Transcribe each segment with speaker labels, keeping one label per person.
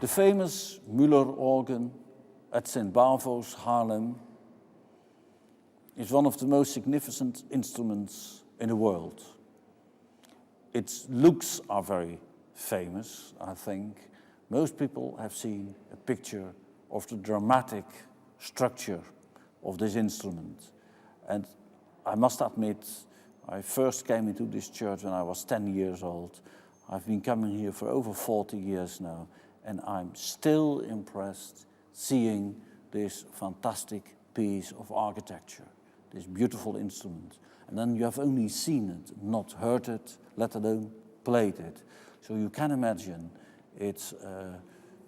Speaker 1: The famous Müller organ at St. Bavo's, Haarlem, is one of the most significant instruments in the world. Its looks are very famous, I think. Most people have seen a picture of the dramatic structure of this instrument. And I must admit, I first came into this church when I was 10 years old. I've been coming here for over 40 years now, and I'm still impressed seeing this fantastic piece of architecture, this beautiful instrument. And then you have only seen it, not heard it, let alone played it. So you can imagine it's a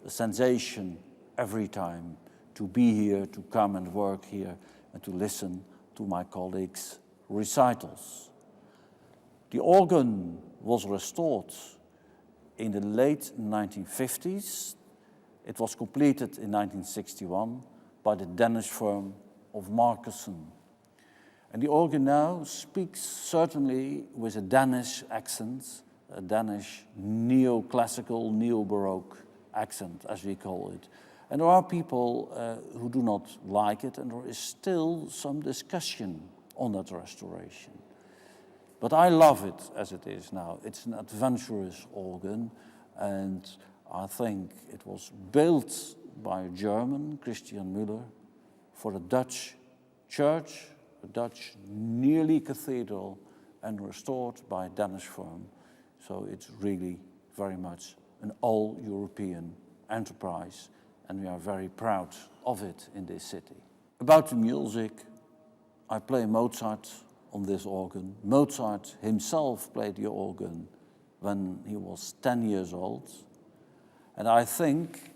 Speaker 1: sensation every time to be here, to come and work here, and to listen to my colleagues' recitals. The organ was restored in the late 1950s. It was completed in 1961 by the Danish firm of Markussen. And the organ now speaks certainly with a Danish accent, a Danish neoclassical, neo-baroque accent, as we call it. And there are people who do not like it, and there is still some discussion on that restoration. But I love it as it is now. It's an adventurous organ, and I think it was built by a German, Christian Müller, for a Dutch church, a Dutch nearly cathedral, and restored by a Danish firm. So it's really very much an all-European enterprise, and we are very proud of it in this city. About the music, I play Mozart on this organ. Mozart himself played the organ when he was 10 years old. And I think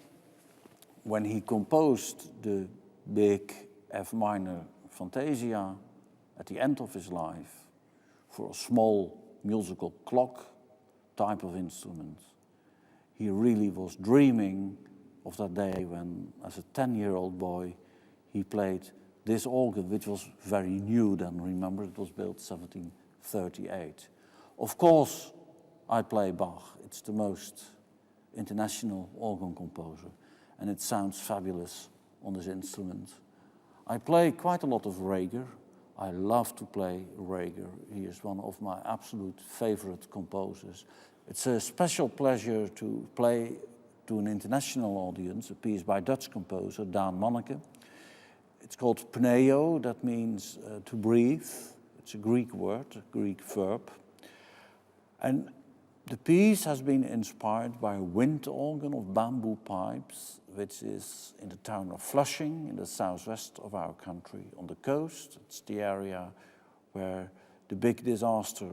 Speaker 1: when he composed the big F minor Fantasia at the end of his life for a small musical clock type of instrument, he really was dreaming of that day when, as a 10-year-old boy, he played this organ, which was very new then. Remember, it was built 1738. Of course, I play Bach. It's the most international organ composer, and it sounds fabulous on this instrument. I play quite a lot of Reger. I love to play Reger. He is one of my absolute favorite composers. It's a special pleasure to play to an international audience a piece by Dutch composer Daan Manneke. It's called pneo, that means to breathe. It's a Greek word, a Greek verb. And the piece has been inspired by a wind organ of bamboo pipes, which is in the town of Flushing, in the southwest of our country, on the coast. It's the area where the big disaster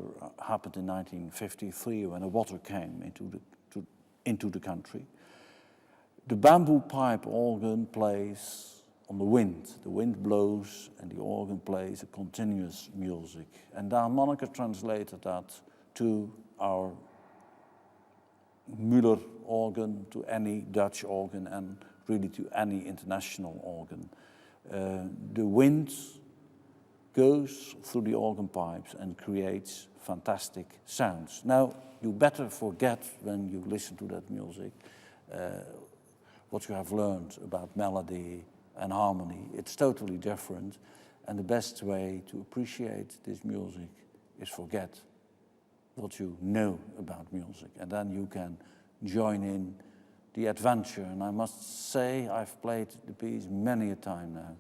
Speaker 1: happened in 1953 when the water came into the country. The bamboo pipe organ plays on the wind. The wind blows and the organ plays a continuous music. And Daan Manneke translated that to our Müller organ, to any Dutch organ, and really to any international organ. The wind goes through the organ pipes and creates fantastic sounds. Now, you better forget when you listen to that music what you have learned about melody and harmony. It's totally different, and the best way to appreciate this music is forget what you know about music, and then you can join in the adventure. And I must say, I've played the piece many a time now,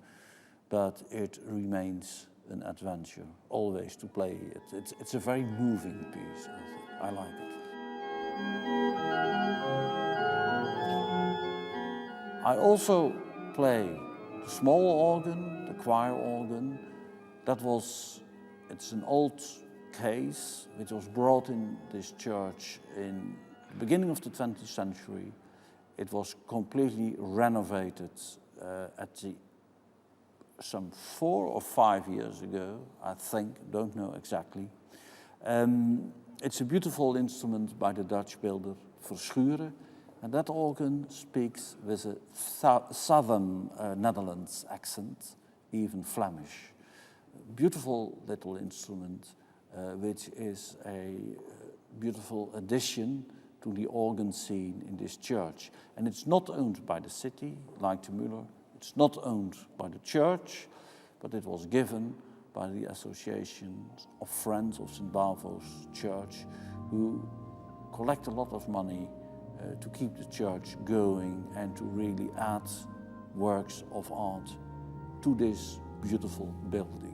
Speaker 1: but it remains an adventure, always to play it. It's a very moving piece, I think. I like it. I also play the small organ, the choir organ. It's an old case which was brought in this church in the beginning of the 20th century. It was completely renovated some 4 or 5 years ago, I think, don't know exactly. It's a beautiful instrument by the Dutch builder Verschuren, and that organ speaks with a southern Netherlands accent, even Flemish. Beautiful little instrument, which is a beautiful addition to the organ scene in this church. And it's not owned by the city, like the Müller. It's not owned by the church, but it was given by the Association of Friends of St. Bavo's Church, who collect a lot of money to keep the church going and to really add works of art to this beautiful building.